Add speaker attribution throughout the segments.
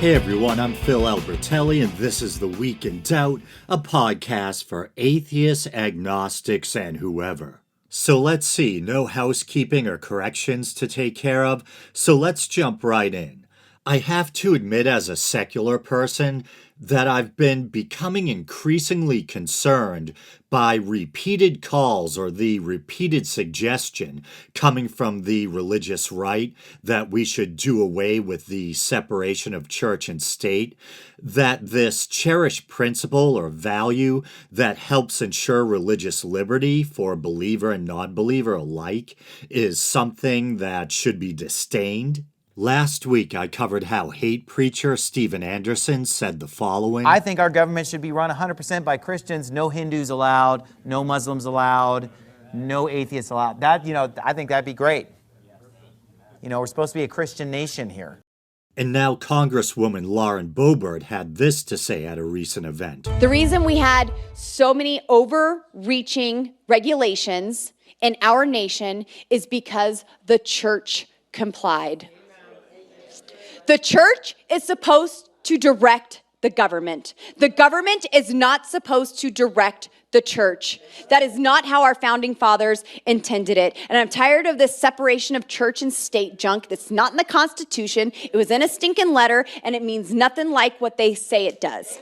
Speaker 1: Hey everyone, I'm Phil Albertelli, and this is The Week in Doubt, a podcast for atheists, agnostics, and whoever. So let's see, no housekeeping or corrections to take care of, so let's jump right in. I have to admit as a secular person that I've been becoming increasingly concerned by repeated calls or the repeated suggestion coming from the religious right that we should do away with the separation of church and state, that this cherished principle or value that helps ensure religious liberty for believer and non-believer alike is something that should be disdained. Last week, I covered how hate preacher Steven Anderson said the following.
Speaker 2: I think our government should be run 100% by Christians, no Hindus allowed, no Muslims allowed, no atheists allowed. I think that'd be great. We're supposed to be a Christian nation here.
Speaker 1: And now Congresswoman Lauren Boebert had this to say at a recent event.
Speaker 3: The reason we had so many overreaching regulations in our nation is because the church complied. The church is supposed to direct the government. The government is not supposed to direct the church. That is not how our founding fathers intended it. And I'm tired of this separation of church and state junk that's not in the Constitution. It was in a stinking letter, and it means nothing like what they say it does.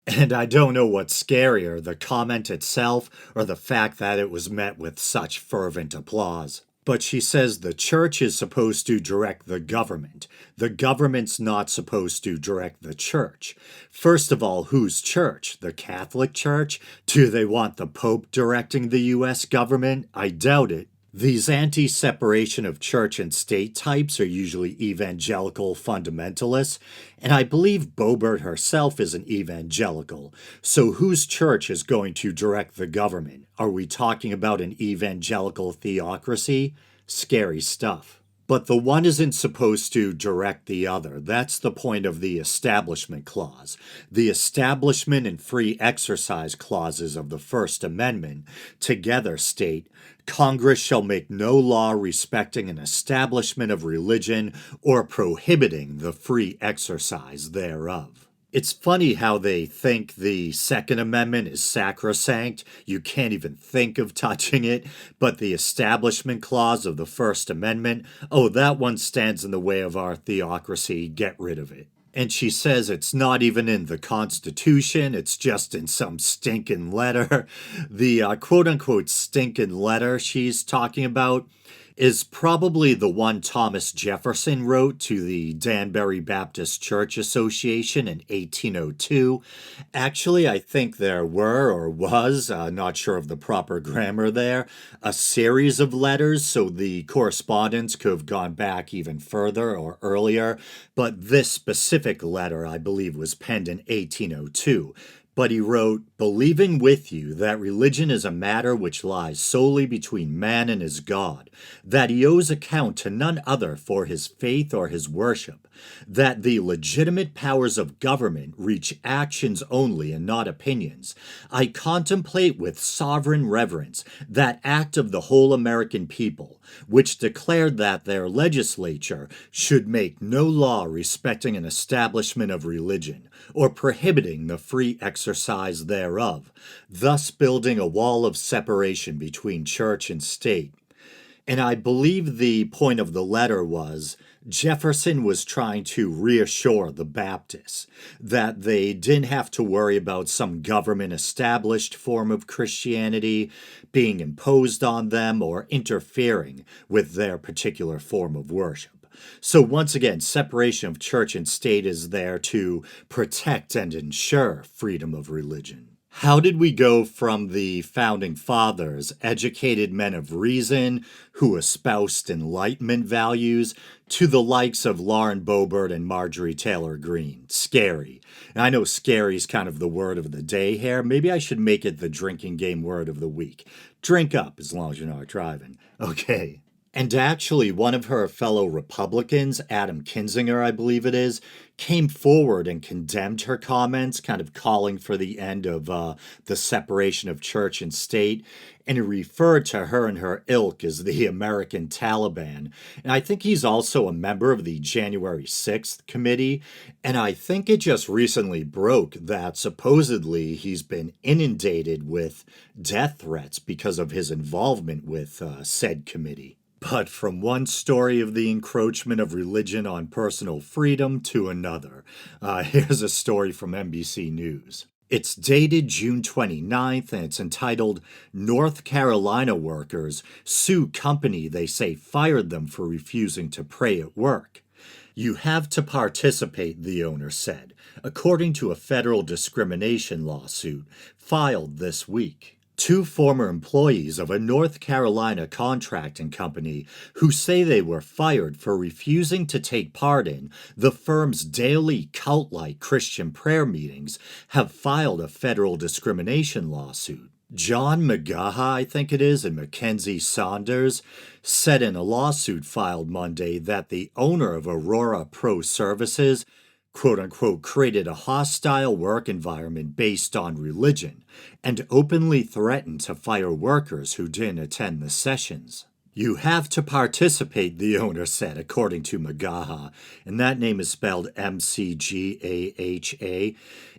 Speaker 1: And I don't know what's scarier, the comment itself or the fact that it was met with such fervent applause. But she says the church is supposed to direct the government. The government's not supposed to direct the church. First of all, whose church? The Catholic Church? Do they want the Pope directing the U.S. government? I doubt it. These anti-separation of church and state types are usually evangelical fundamentalists, and I believe Boebert herself is an evangelical. So whose church is going to direct the government? Are we talking about an evangelical theocracy? Scary stuff. But the one isn't supposed to direct the other. That's the point of the Establishment Clause. The Establishment and Free Exercise Clauses of the First Amendment together state, Congress shall make no law respecting an establishment of religion or prohibiting the free exercise thereof. It's funny how they think the Second Amendment is sacrosanct. You can't even think of touching it. But the Establishment Clause of the First Amendment, that one stands in the way of our theocracy. Get rid of it. And she says it's not even in the Constitution, it's just in some stinking letter. The quote-unquote stinking letter she's talking about is probably the one Thomas Jefferson wrote to the Danbury Baptist Church Association in 1802. Actually, I think there were, or was, not sure of the proper grammar there, a series of letters, so the correspondence could have gone back even further or earlier, but this specific letter, I believe, was penned in 1802. But he wrote, believing with you that religion is a matter which lies solely between man and his God, that he owes account to none other for his faith or his worship, that the legitimate powers of government reach actions only and not opinions, I contemplate with sovereign reverence that act of the whole American people, which declared that their legislature should make no law respecting an establishment of religion, or prohibiting the free exercise thereof, thus building a wall of separation between church and state. And I believe the point of the letter was Jefferson was trying to reassure the Baptists that they didn't have to worry about some government-established form of Christianity being imposed on them or interfering with their particular form of worship. So once again, separation of church and state is there to protect and ensure freedom of religion. How did we go from the founding fathers, educated men of reason who espoused Enlightenment values, to the likes of Lauren Boebert and Marjorie Taylor Greene? Scary. And I know scary is kind of the word of the day here. Maybe I should make it the drinking game word of the week. Drink up as long as you're not driving. Okay. And actually, one of her fellow Republicans, Adam Kinzinger, I believe it is, came forward and condemned her comments, kind of calling for the end of the separation of church and state. And he referred to her and her ilk as the American Taliban. And I think he's also a member of the January 6th committee. And I think it just recently broke that supposedly he's been inundated with death threats because of his involvement with said committee. But from one story of the encroachment of religion on personal freedom to another, here's a story from NBC News. It's dated June 29th and it's entitled, North Carolina Workers Sue Company They Say Fired Them for Refusing to Pray at Work. You have to participate, the owner said, according to a federal discrimination lawsuit filed this week. Two former employees of a North Carolina contracting company who say they were fired for refusing to take part in the firm's daily cult-like Christian prayer meetings have filed a federal discrimination lawsuit. John McGaha, I think it is, and Mackenzie Saunders said in a lawsuit filed Monday that the owner of Aurora Pro Services quote-unquote, created a hostile work environment based on religion and openly threatened to fire workers who didn't attend the sessions. You have to participate, the owner said, according to McGaha, and that name is spelled M-C-G-A-H-A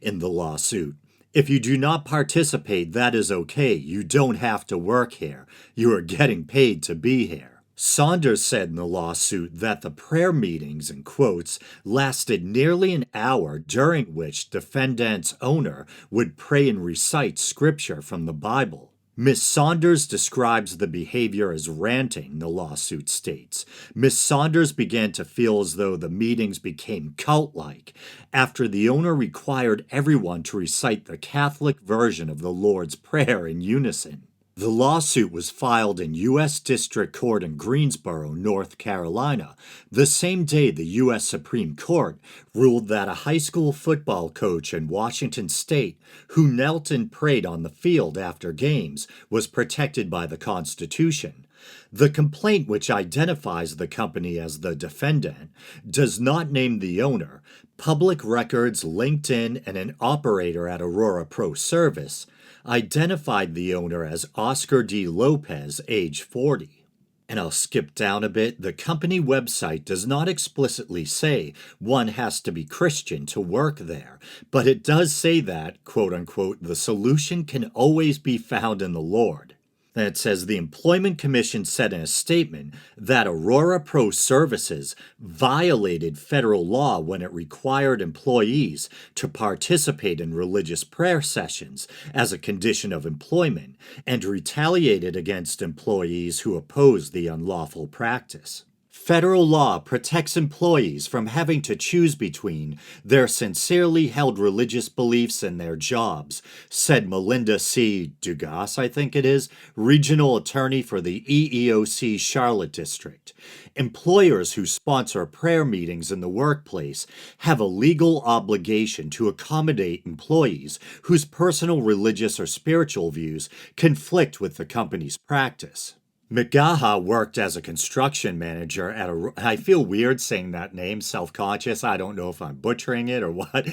Speaker 1: in the lawsuit. If you do not participate, that is okay. You don't have to work here. You are getting paid to be here. Saunders said in the lawsuit that the prayer meetings, in quotes, lasted nearly an hour during which defendant's owner would pray and recite scripture from the Bible. Ms. Saunders describes the behavior as ranting, the lawsuit states. Ms. Saunders began to feel as though the meetings became cult-like after the owner required everyone to recite the Catholic version of the Lord's Prayer in unison. The lawsuit was filed in U.S. District Court in Greensboro, North Carolina, the same day the U.S. Supreme Court ruled that a high school football coach in Washington state who knelt and prayed on the field after games was protected by the Constitution. The complaint, which identifies the company as the defendant, does not name the owner, Public Records, LinkedIn, and an operator at Aurora Pro Service identified the owner as Oscar D. Lopez, age 40. And I'll skip down a bit. The company website does not explicitly say one has to be Christian to work there, but it does say that, quote unquote, the solution can always be found in the Lord. And it says the Employment Commission said in a statement that Aurora Pro Services violated federal law when it required employees to participate in religious prayer sessions as a condition of employment and retaliated against employees who opposed the unlawful practice. Federal law protects employees from having to choose between their sincerely held religious beliefs and their jobs, said Melinda C. Dugas, I think it is, regional attorney for the EEOC Charlotte District. Employers who sponsor prayer meetings in the workplace have a legal obligation to accommodate employees whose personal religious or spiritual views conflict with the company's practice. McGaha worked as a construction manager at I feel weird saying that name, self-conscious. I don't know if I'm butchering it or what.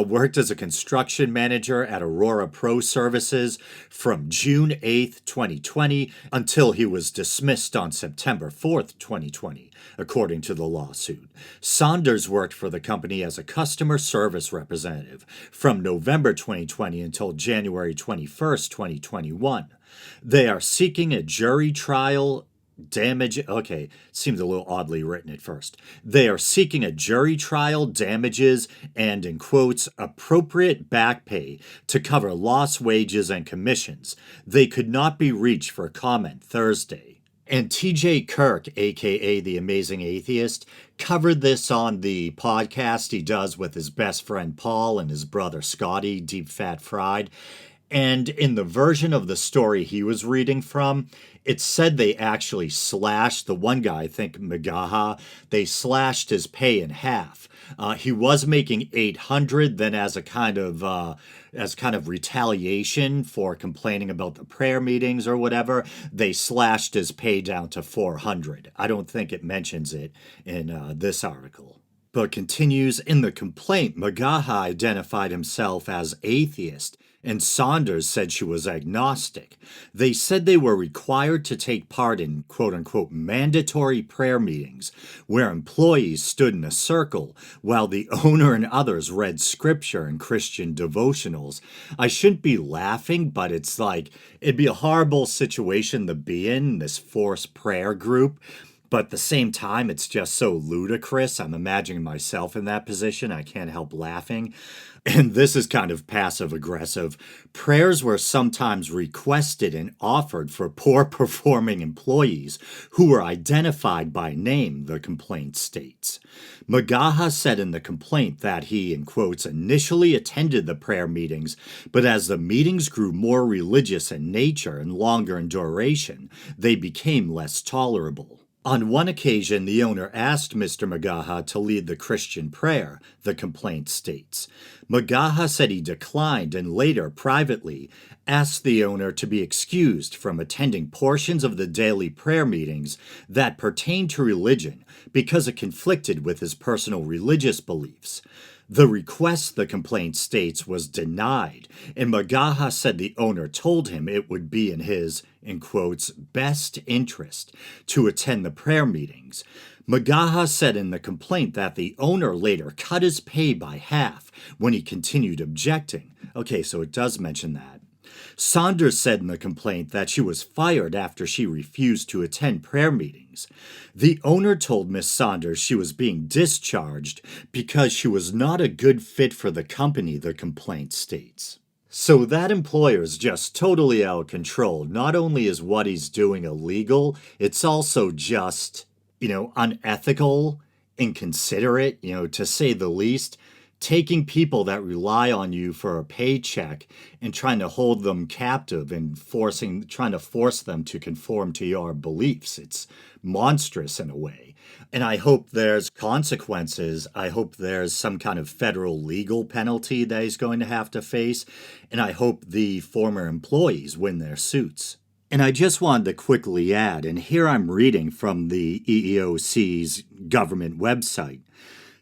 Speaker 1: Worked as a construction manager at Aurora Pro Services from June 8th, 2020 until he was dismissed on September 4th, 2020, according to the lawsuit. Saunders worked for the company as a customer service representative from November 2020 until January 21st, 2021. They are seeking a jury trial Okay, seems a little oddly written at first. They are seeking a jury trial, damages, and, in quotes, appropriate back pay to cover lost wages and commissions. They could not be reached for comment Thursday. And TJ Kirk, aka The Amazing Atheist, covered this on the podcast he does with his best friend Paul and his brother Scotty, Deep Fat Fried. And in the version of the story he was reading from, it said they actually slashed the one guy, I think Magaha, they slashed his pay in half. He was making 800, then as kind of retaliation for complaining about the prayer meetings or whatever, they slashed his pay down to 400. I don't think it mentions it in this article. But continues, in the complaint, Magaha identified himself as atheist, and Saunders said she was agnostic. They said they were required to take part in quote unquote mandatory prayer meetings, where employees stood in a circle while the owner and others read scripture and Christian devotionals. I shouldn't be laughing, but it's like, it'd be a horrible situation to be in, this forced prayer group. But at the same time, it's just so ludicrous. I'm imagining myself in that position. I can't help laughing. And this is kind of passive aggressive. Prayers were sometimes requested and offered for poor performing employees who were identified by name, the complaint states. Magaha said in the complaint that he, in quotes, initially attended the prayer meetings, but as the meetings grew more religious in nature and longer in duration, they became less tolerable. On one occasion, the owner asked Mr. Magaha to lead the Christian prayer, the complaint states. Magaha said he declined and later, privately, asked the owner to be excused from attending portions of the daily prayer meetings that pertained to religion because it conflicted with his personal religious beliefs. The request, the complaint states, was denied, and Magaha said the owner told him it would be in his, in quotes, best interest to attend the prayer meetings. Magaha said in the complaint that the owner later cut his pay by half when he continued objecting. Okay, so it does mention that. Saunders said in the complaint that she was fired after she refused to attend prayer meetings. The owner told Miss Saunders she was being discharged because she was not a good fit for the company, the complaint states. So that employer is just totally out of control. Not only is what he's doing illegal, it's also just, unethical, inconsiderate, to say the least. Taking people that rely on you for a paycheck and trying to hold them captive and trying to force them to conform to your beliefs. It's monstrous in a way. And I hope there's consequences. I hope there's some kind of federal legal penalty that he's going to have to face. And I hope the former employees win their suits. And I just wanted to quickly add, and here I'm reading from the EEOC's government website.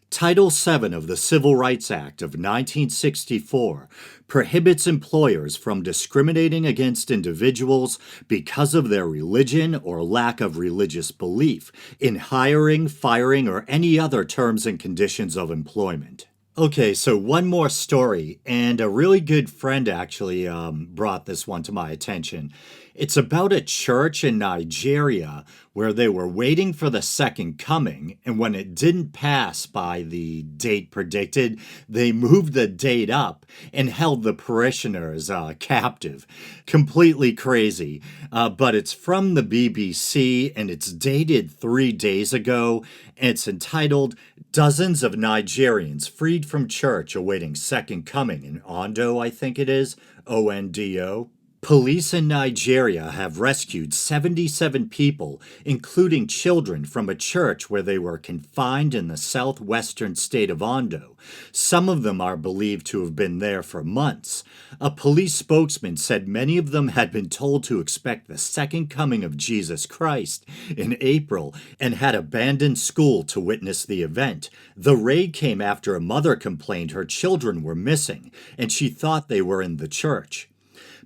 Speaker 1: Title VII of the Civil Rights Act of 1964 prohibits employers from discriminating against individuals because of their religion or lack of religious belief in hiring, firing, or any other terms and conditions of employment. Okay, so one more story, and a really good friend actually brought this one to my attention. It's about a church in Nigeria where they were waiting for the second coming, and when it didn't pass by the date predicted, they moved the date up and held the parishioners captive. Completely crazy. But it's from the BBC, and it's dated 3 days ago, and it's entitled, Dozens of Nigerians Freed from Church Awaiting Second Coming in Ondo, I think it is, Ondo. Police in Nigeria have rescued 77 people, including children, from a church where they were confined in the southwestern state of Ondo. Some of them are believed to have been there for months. A police spokesman said many of them had been told to expect the second coming of Jesus Christ in April and had abandoned school to witness the event. The raid came after a mother complained her children were missing, and she thought they were in the church.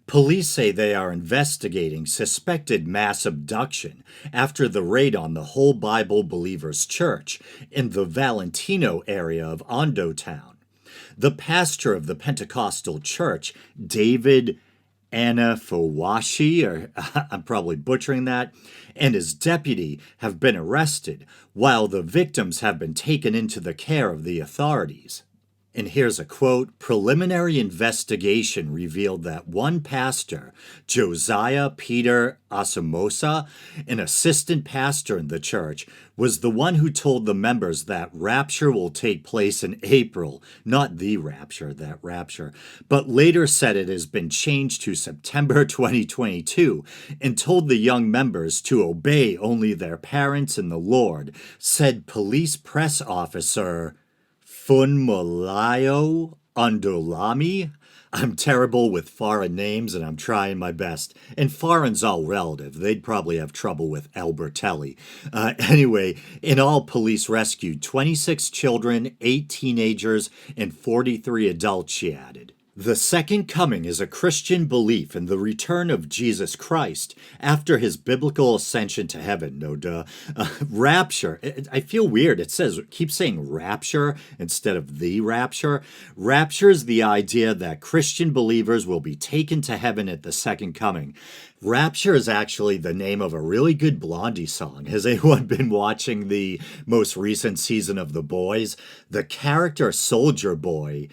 Speaker 1: Police say they are investigating suspected mass abduction after the raid on the Whole Bible Believers Church in the Valentino area of Ondo Town. The pastor of the Pentecostal church, David Anafowashi, or I'm probably butchering that, and his deputy have been arrested, while the victims have been taken into the care of the authorities. And here's a quote: "Preliminary investigation revealed that one pastor, Josiah Peter Asamosa, an assistant pastor in the church, was the one who told the members that rapture will take place in April, not the rapture, that rapture, but later said it has been changed to September 2022 and told the young members to obey only their parents in the Lord," said police press officer Funmolayo Undolami. I'm terrible with foreign names and I'm trying my best. And foreign's all relative. They'd probably have trouble with Albertelli. Anyway, in all, police rescued 26 children, 8 teenagers, and 43 adults, she added. The second coming is a Christian belief in the return of Jesus Christ after his biblical ascension to heaven. No duh. Rapture. I feel weird. It keeps saying rapture instead of the rapture. Rapture is the idea that Christian believers will be taken to heaven at the second coming. Rapture is actually the name of a really good Blondie song. Has anyone been watching the most recent season of The Boys? The character Soldier Boy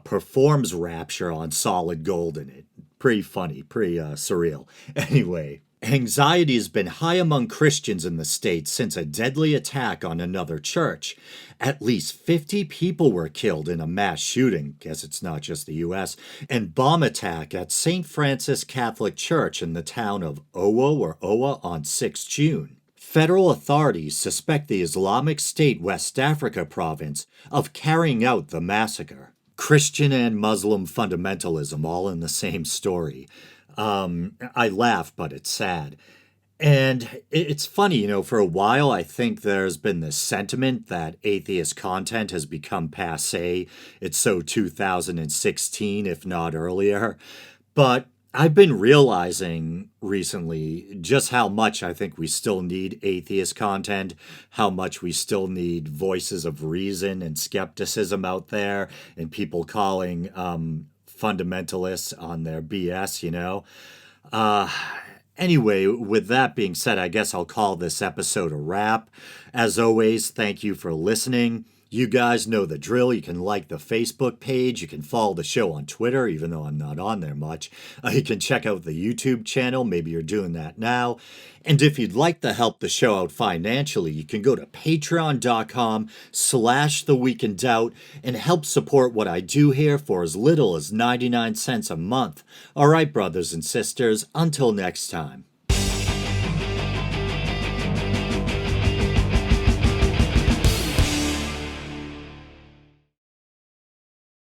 Speaker 1: performs Rapture on Solid Gold in it. Pretty funny, pretty surreal. Anyway, anxiety has been high among Christians in the States since a deadly attack on another church. At least 50 people were killed in a mass shooting, guess it's not just the US, and bomb attack at St. Francis Catholic Church in the town of Owa on 6 June. Federal authorities suspect the Islamic State West Africa province of carrying out the massacre. Christian and Muslim fundamentalism all in the same story. I laugh, but it's sad. And it's funny, for a while I think there's been this sentiment that atheist content has become passé. It's so 2016, if not earlier. But I've been realizing recently just how much I think we still need atheist content, how much we still need voices of reason and skepticism out there, and people calling fundamentalists on their BS. Anyway, with that being said, I guess I'll call this episode a wrap. As always, thank you for listening. You guys know the drill. You can like the Facebook page. You can follow the show on Twitter, even though I'm not on there much. You can check out the YouTube channel. Maybe you're doing that now. And if you'd like to help the show out financially, you can go to patreon.com/theweekindoubt and help support what I do here for as little as 99 cents a month. All right, brothers and sisters, until next time.